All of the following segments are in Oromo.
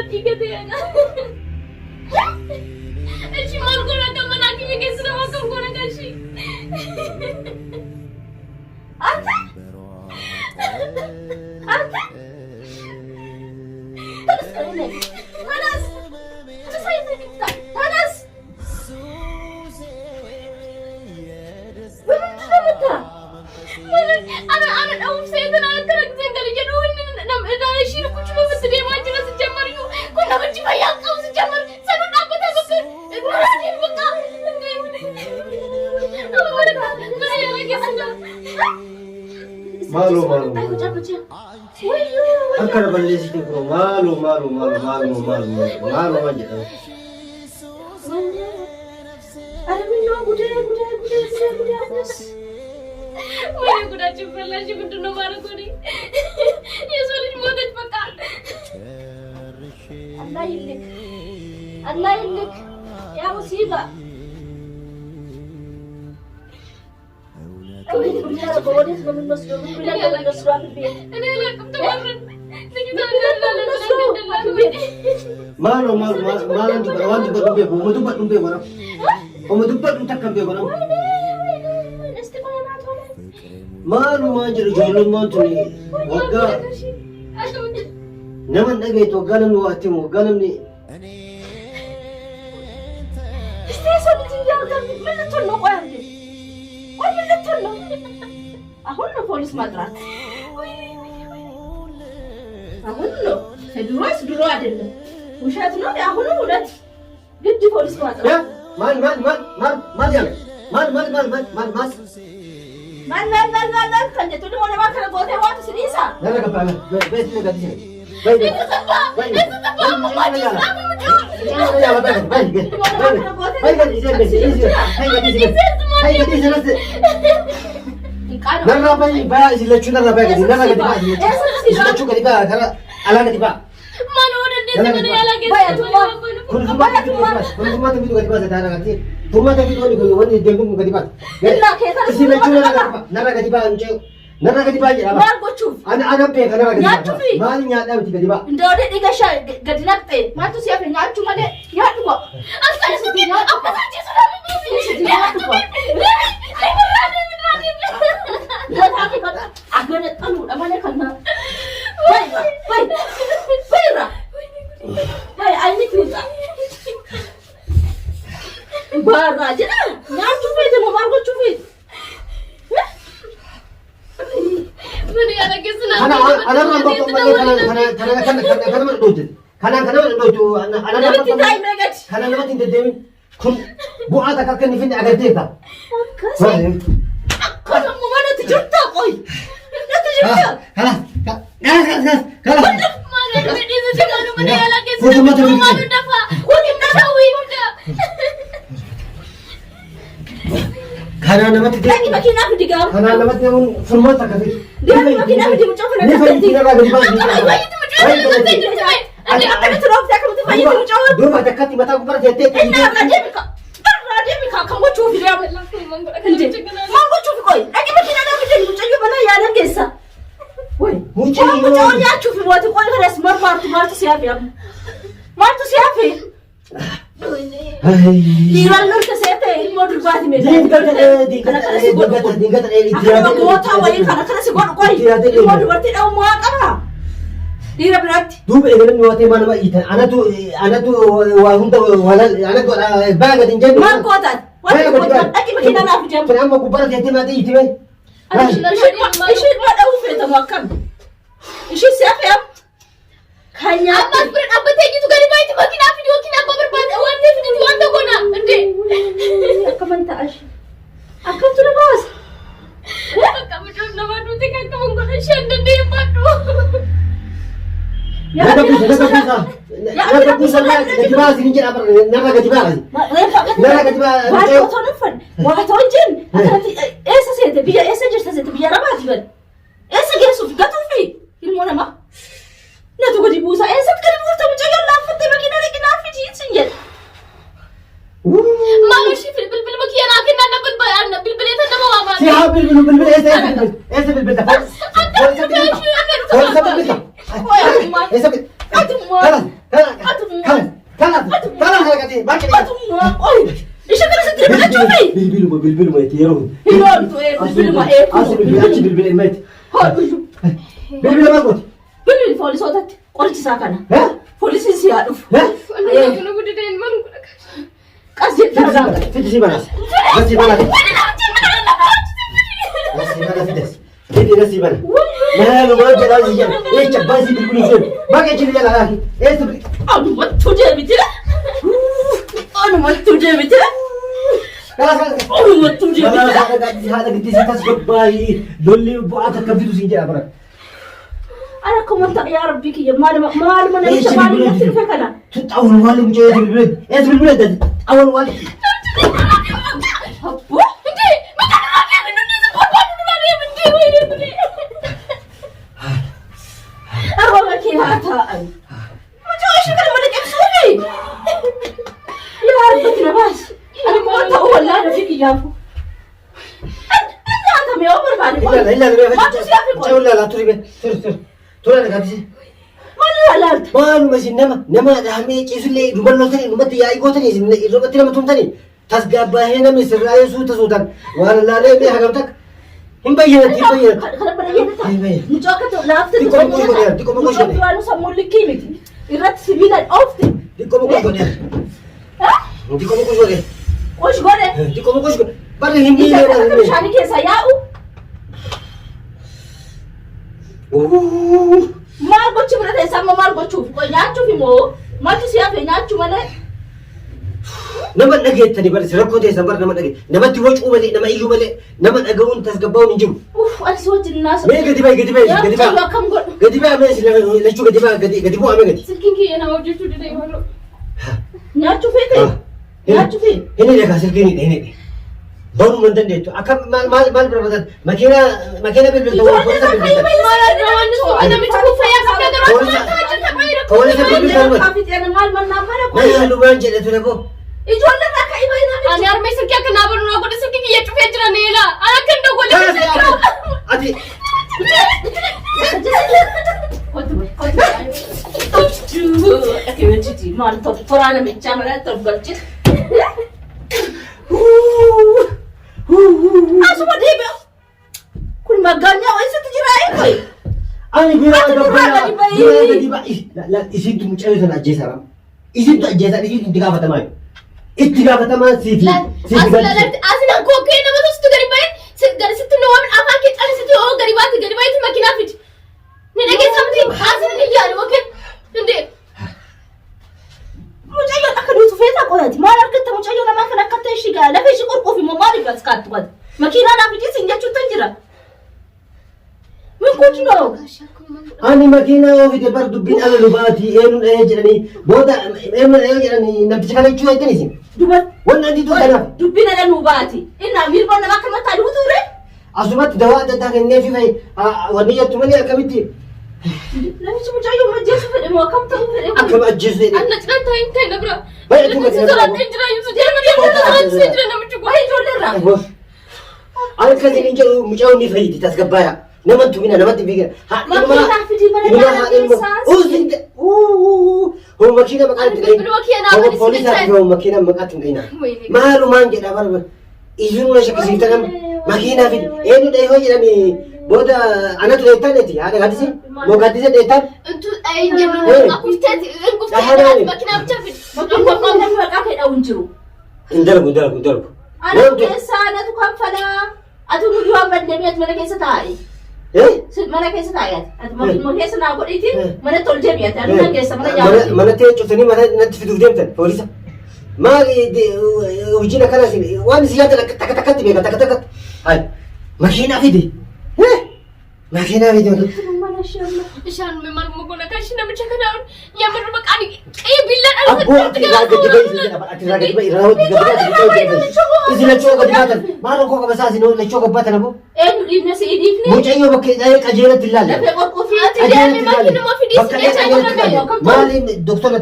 إيجابي أنا إيش ما الكورة كم ناكي بكسر ما كم كورة كشي أنت خلاص خلاص أنا أول سيدنا أنا كرك زين قال يجنون نم إذا يشيل كل شيء بس دي ما جلس الجمر يو كنا بنجي فيا قوس الجمر سنون أبدا بكر مراني بكا أنا ولا ما هي لك أنا malu akar balis itu bro malu aja ada minum budaya Wah, aku dah cuba lah, cuba tu nomor aku ni. Ya soalnya mau dah pakai. Allah ilik, ya musibah. Kau ini berjalan bawa dia sebelum masuk, berjalan masuk aku dia. Ini lah kamu tu orang. Kita malu juga wan juga tumbe orang. Kamu tumpah tuntak kambe orang. Malu aja jualan mantu ni, wagga. Naman lagi itu galam lu hatimu, galam ni. Istirahat tinggal kan, mana tu nak orang ni? Orang ni tu nak. Aku nak polis madras. Aku nak. Seduru ada ni. Usah tu nak, aku nak ulat. Gede polis madras. Ya, mal yang, mas. Man, kan dia tu ni mana makan boleh waktu serisa. Nana kapala, baik ni kat sini. Itu apa? Aku mati. Nara gadi baje aba. Ana pe kana gadi. Mali nya da muti gadi ba. Ndode diga sha gadi nakte. Matu siya pinga chuma de. Ya tuwa. Asal siti na apa saja sudah bibi. Ya tuwa. Ya tapi kata agak nak tahu amane kana. Baira. Hai ai tuza. Bara aja na. Ya chupi de mo margo chupi. Karena nama tidak. Lagi makin aku digam. Karena nama tidak pun semua tak kasih. Dia makin aku dimucapkan. Ini paling tidak lagi di bawah. Ada apa yang terus aku tu paling dimucapkan. Dua mata kati mata aku pernah jatuh. Dia mikir kamu cuci dia. Mau cuci koi. Lagi makin aku dimucapkan mana ya nak kisah. Woi, mucapkan ya cuci waktu koi kan semua martu siapa ya? Martu siapa? Diran lur ke sete mau berbahasa medan. Dingat aku mau tahu ini karena si gua koi. Mau berbahasa tahu mau apa? Dira berarti. Dua orang ni waktu mana itu? Anak tu wahun tu walal anak tu bangga tinggal. Mak kuatan. Lagi makin anak jam. Kenapa aku pernah jatuh mati itu? Isyid mak tahu feta makan. Isyid siapa ya? Hanya apa berat apa tadi tu kali baik makin apa video kena apa berbahasa awak ni video anda guna. Ande. Kamu tak asyik. Aku tu lepas. Kamu jangan nama tu tekan kamu guna syanda dia padu. Nada bisa gaji bahas ini apa? Nada gaji bahas. Nada gaji bahas. Wah, tahu nufan. Wah, tahu jen. Esa sih, biar esa jadi sih, biar apa sih kan? Esa gesu, gak tahu fi. Ini mana mah? Nah tu gaji busa. Esa kan busa tahu jangan lafat tapi kita lagi nafit sih. Malu sih bil makian akhir nana bil itu nama apa? Siapa bil esa bil Ada. Esa bil. إيش أنا ستري بلا تشوفي؟ بالبلو ما يتيرون. هيرون بالبلو ما إيه؟ بالبلو ما يت. هاد بيجو. بالبلو ما قلت. بالبلو فوليس وتات. قلت ساكنة. ها؟ فوليس سيادف. ها؟ أنا أقول دين ما نقول لك. كاسيت ترى. فيدي سيبانا. بس سيبانا. بس سيبانا فيدس. فيدي بس سيبانا. ما هو ما جرى زين. إيه جبازي بالبلو فين؟ ما كيجي لي لا أخي. إيه تبي؟ أنا ما تجي بتلا. أنا ما تجي بتلا. أنا ما تجي بتلا. هذا قد يسكت جباي دولي وبعث كبدو سيجي أبرك. أنا كمان يا ربي كي ما نمشي ما نمشي فكنا. أول والي مجيء بالبلد. إيه بالبلد أول والي. أبو إنتي ما تعرف يا من الناس كل واحد من إنتي وين أبغى كي هاتها ما جوش كلام ولا كيف يا ربي نباس أنا ما أتوه ولا أنا فيك يافو أنت مي أمر بعد ما تسافر لا تريبه ترى لك هذه ما نمشي نما همي كيسلي ربنا نمت يا إيقو تاني ربنا نما توم تاني تسقى هنا من سرايا سوت سودان ولا لا لا بيه حاجة تك هم بيجي خلنا بيجي نجاك لافت ديكم مكوش كده أنا سامول لك كيمتي يرد سبيل الأوفت ديكم مكوش كده ديكم مكوش كده وش قرر ديكم مكوش كده بره هني إذا مش هنيك سياؤو ما قلت مرة تسمى ما قلت شوف نياتشو في مو ما تسيا في نياتشو ماله نما نجيت تاني بس ركض يا سمبر نما نجيت نما تروج أملي نما يجوا ملي نما نجاون تسقبون نجيم أوف أنا سويت الناس مين قدي بقى ماشي لا شو قدي بقى أمي قدي سلكين كي أنا وجدت تدري هلو نياتشو في نياتشو في هني لك سلكيني هني بون من دنيا تو أكم مال بربادن مكينة بالبلد أنا متكوفة يا ما لبان جل تلبو أنا أرمي سلكي أكن نابر نابر سلكي يجوا في أجرا نيلا أنا كنت أقول أدي أكيد تجي ما أنت ترانا متجمعة تبغى أسمع ديبه كل ما قال يا وين ستجري أي أنا بيرا لا إيشيد مجالس أنا أجيسارم إيشيد أجيسار إيشيد تجاه فتمان إتجاه فتمان سيفي أصلا كوكين ما تستو غريبين سجل ست نوام أفاكيت أنا ستي أو غريبات ما كنا فيت نلاقي something أصلا نيجي أوكي ندي مجايو أكلوا تفيتا قولتي ما ركضت مجايو لما كنا كتة شيء قال لا في شيء قرقو في مماري بس كات قد ما كنا نافيتي سنجا شو تنجرا من كنت نو أنا ماكينة وفي دبر دبين على لباتي إنه إيجرني بودا إنه إيجرني نبتشك على شو هيدني دبر وانا عندي دو كلام دبين على لباتي إن أمير بنا ما كنا تعلو دوره أصبحت دواء ده النافي في ونية تمني أكملتي لا مش مجايو ما جيس في الإمام كم تقول أكمل الجزء أنا تنام تايم نبرة باي أتوقع سيدنا تنجرا يوسف جرا سيدنا نمشي وهاي جولة أنا كذا نيجي مجاوني فايدي تسقبايا نمت منا نمت بيجا ما كنا نافدي بنا هو ماكينة مكان تغين هو بوليس هو ماكينة مكان تغين ما له ما نجد أبغى إيزون ولا شيء كذا ماكينة في إنه ده هو يعني بودا أنا ترى تانيتي هذا قادسي مو قادسي ده تان أنتو أي جماعة ما كفتاتي ماكينة بتشافي ما كنا نفرق أو نجرو اندلق أنا كيسا أنا تكون فلا أتو مجوا بدلميات من كيسا تاعي إيه من كيسا تاعي أتو كيسا ناقول إيتي من تول جميات أنا كيسا من جاوي من تيجي تشوفني من نتفيدو ديمتن بوليسا ما وجينا كلاسي وأنا زيادة تكتكت بيجا تكتكت هاي ماكينة في دي ماكينة في دي إشان ممر مقولنا كاشنا مشكلة يا مر مكاني أي بالله أبو أتراك دبي راود إذا لا تشوف قدامك ما له كوكب أساسي نو لا تشوف قبته نبو إيه نريد نسي إيديكني مو جايو بك ذلك أجيرة الله لا في قرقو في أتدري ما كنا ما في ديس ما لي دكتور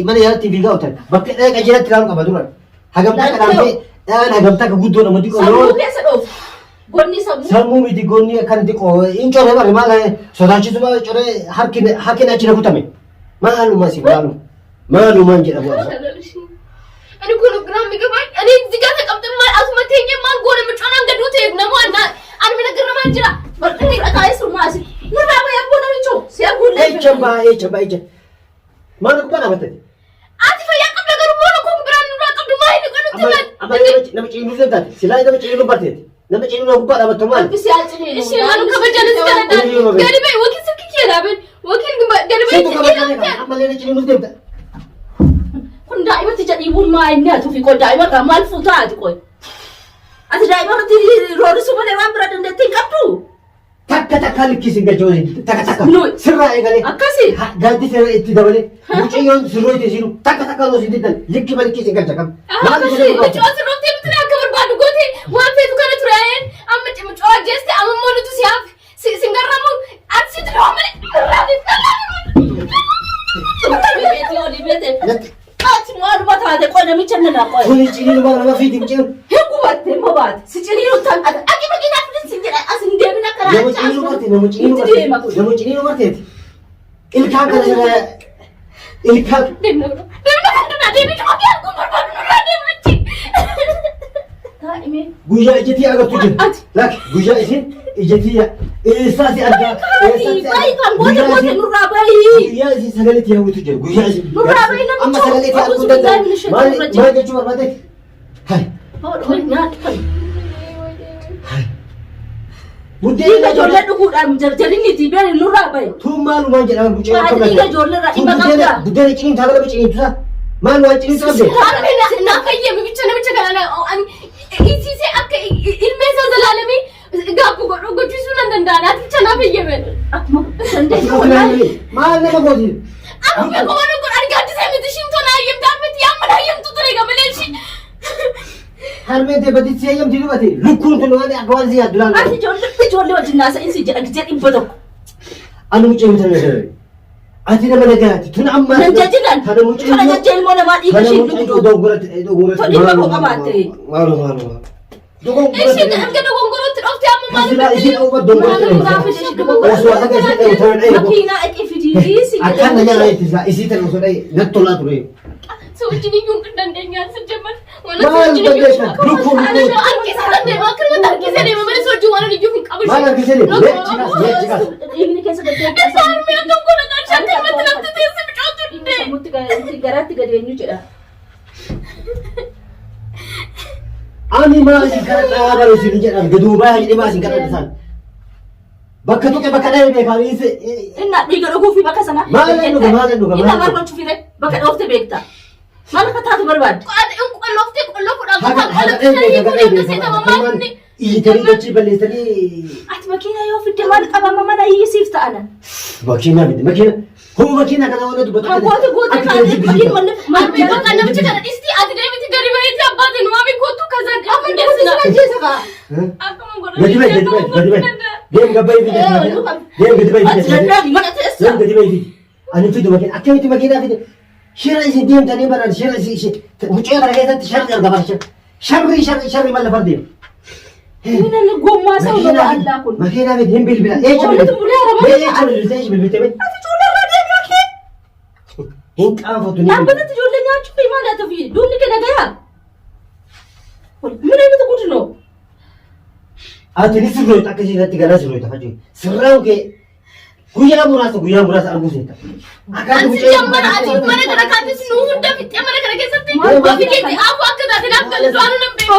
ما لي يالتي في قوتك بك ذلك أجيرة الله كبدورا هجمتك كلامي أنا هجمتك قدونا ما تقول سامو كيسا دوف قولني سامو ميتي قولني كان تقول إن شاء الله ما له سودانشي سما شري حركنا أجيرة كتامي Maaluma si maalumaan jedhamu ani kun grammi gabay ani ziga ta qabdan mal asuma teenye mal gona mucana ngadu te namu anna ani mina grama jira barni akai surmasi nura ba yabo na micho se gulle echamba maana kubana batati ati fa yakab nagaru mono kum bran nura qabdu mai ni kanu tilat nama ciinu zenta silai nama ciinu barteti nama ciinu kubana batumal bisi alcini ishi manu kabajana zikana gari bay wakil sirki kiyala ben wakil gari bay amale ciinu zenta kun daa'imatti jedhiibuun maayinnaatu fi daa'ima maal fuutaati qoy ati daa'imatti roorisu malee waan bira dandeettii hin qabdu takka likkisiin galchooni takka sirraa eegalee akkasi gaaddi sirra itti dabalee mucayyoon sirroo itti jiru takka osoo itti dan likkima likkisiin galcha qaba akkasi mucoo sirrooftii bitire akka barbaadu goote waan feetu kana tureen amma mucoo jeeste amma moonutu siyaaf singarramu ati sitti dhoomane ati maal bataate qoy namicha nana qoy kuni ciniinu bara nama fiitiin cinu hegubatte mabaate si ciniinu tan ati aki makina fidin si jedha asin deemina karaa nama ciniinu barteeti ilkaan kana irra ilkaan deemna deemna akka kun barbaadu nurraa deemachi taa'ime guyyaa ijjitii agartu jiru laaki guyyaa isin ijjitii eessaasi argaa bayi kan goote nurraa bayi guyyaa isin sagaleetti hawwitu jiru guyyaa isin nurraa bayi namicha amma sagaleetti arguu danda'u maal jechuu barbaadeeti hai Buddeen ijoollee dhuguudhaan jarjarinniiti beeni nurraa bayi tuun maalumaan jedhama bucee maati dhiiga ijoollee irraa dhimma qabda buddeen ciniin taagala ciniintusa maal waan ciniintu qabde naa fayyame namicha kana isiisee akka ilmee isaa zalaalamee gaabbu gochuusuu nan danda'an aticha naa fayyame maal nama gooti amma goone kun argaattisee miti shintona hayyamtaa miti yaammana hayyamtu ture gamalee shi harmeen baditti hayyamti dhufate lukkuun kun waan akka waan si yaaddulaan ati ijoollee wajjin naasa insi jedha gizee dhibba tokko anu mucee mutan nagarawe ati nama nagaraati tun amma nan jajilan kana jajja ilmoo namaa dhiiga ishii dhugdu dhimma koo qabaatte isheen hanga dogongorootti dhofte amma makiinaa aqi fidii akkana jala ittisa isii tan osoo dhaye natti tolaa ture ሰዎችን ይሁን እንደኛ ስጀመር ማለት ነው ልኩ አርኪስ አንደ ማክሩ ታርኪስ ነው ማለት ሰዎች ማለት ይሁን ቀብሽ ማለት ጊዜ ነው ለጭቃስ ይሄን ከሰደ ተሳር የሚያደርጉ ነገር ሸክ መጥላት ተይስ ብጫቱ እንደ ሙት ጋራት ገደኙ ይችላል አኒ ማዚ ከረጣ ባለ ሲል ይችላል ገዱባ ይዲ ማዚ ከረጣ bakka tuqe bakka dhabe beekamis inna dhiiga dhuguu fi bakka sana maal inna barbaachuu fi bakka dhoofte beekta maal akka taatu barbaadde qolloofte qolloofudhaan iyyitanii dachii balleessanii ati makiina yoo fidde maal qabama mana iyyisiif ta'ana makiina kana waan dubbatu goota kaanii makiin maal bakka namichi kana dhisti ati deemiti gadi baheeti abbaate numaami kootu kaza qaama deessina jeesaka akkuma godhanii Dem gabay fi dem gadi bay fi ani fidu makin akkamitti makina fidu shira isin dem tani baran shira isin mucee bara keessatti sharri argama sharri malla fardi mina ni gomma sau da Allah kun makina fi dem bilbila bilbite ben ati jolle radem makin hin qaafatu ni abbanati jolle nyaachu fi mala tafi dunni ke nagaya mina ni gudu no ati ni sirroo akkasii irratti galaa sirroo tafajuu sirraan kee guyyaa muraasa arguu seeta akkaan jammana ati mana kana kaattis nu hunda fixee mana kana keessatti ofi keetti afu akka taate naaf galtu anu nan beeku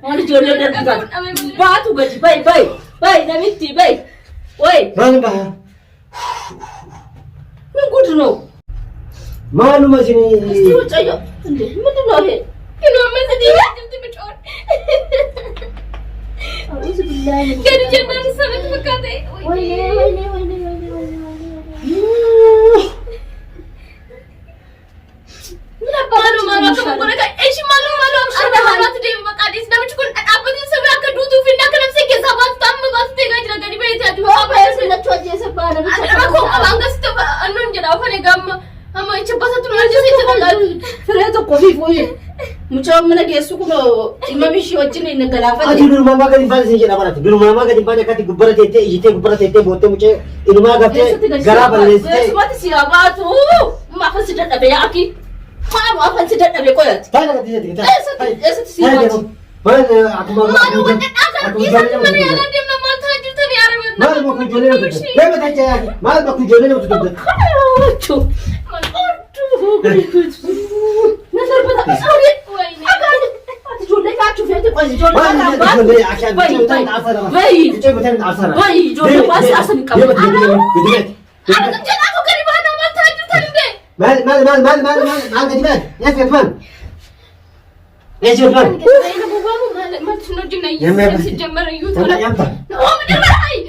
waan ijoollee darbitan baatu gadi bay namitti bay way maal baha min gudu no maaluma isin isti wucayyo ምንድን ነው ይሄ ግን ወመሰዲ ያድምት ብጮር أعوذ بالله كان جنان السنة فكاتي ويلي من أبانو مالو كم كنا إيش مالو أنا هارات دي مقاديس نامش كون أبدي سوي أكدوتو في ناك نفسي كسبات تام بس تيجي جرا غريب يتأتي وأبا يسوي نتوى جيسة بانا أنا كم أبانغس تو أنون جرا فني قام أما إيش بس تنو أجلس يتبلل فريتو كوفي فوي mucaa mana geessu kun imam ishii wajjin hin galaafate. Ati durumaa maa gadi baasee jedha barate. Durumaa maa gadi baasee akkatti gubbara teettee ijjitee gubbara teettee boottee mucee inumaa gaftee garaa balleessitee. Eessumatti si yaabatu maafan si dadhabe yaaki. Maalu afan si dadhabe qoyati. Taa'ee lafa tiisatti gitaa. Eessatti si yaabatu. Maal akkuma Maalu wanti dhaaqan dhiisatti mana yaalaa deemna maal ta'aa jirtanii arabeef. maal bakku ijoollee nama tuttu. Deema ta'e yaaki. Maal bakku ijoollee nama tuttu. Kanaachuu. Maal odduu. Nasarbata saawwee. Ati ijoollee kaachuu feete qoy ijoollee maal kaachuu ijoollee akkaan ijoollee asara. Bayi. Ijoollee asara. Bayi ijoollee baasii asan qabu. Maal Jedhamu gadi baana maal ta'aa jirtanii dee. gadi baat. Yaas gadi baat. Yaas gadi baat. Ina bubamu maal suno jinna Yamma. yi. Sijammara yu. Yamma. No, mi dira ai.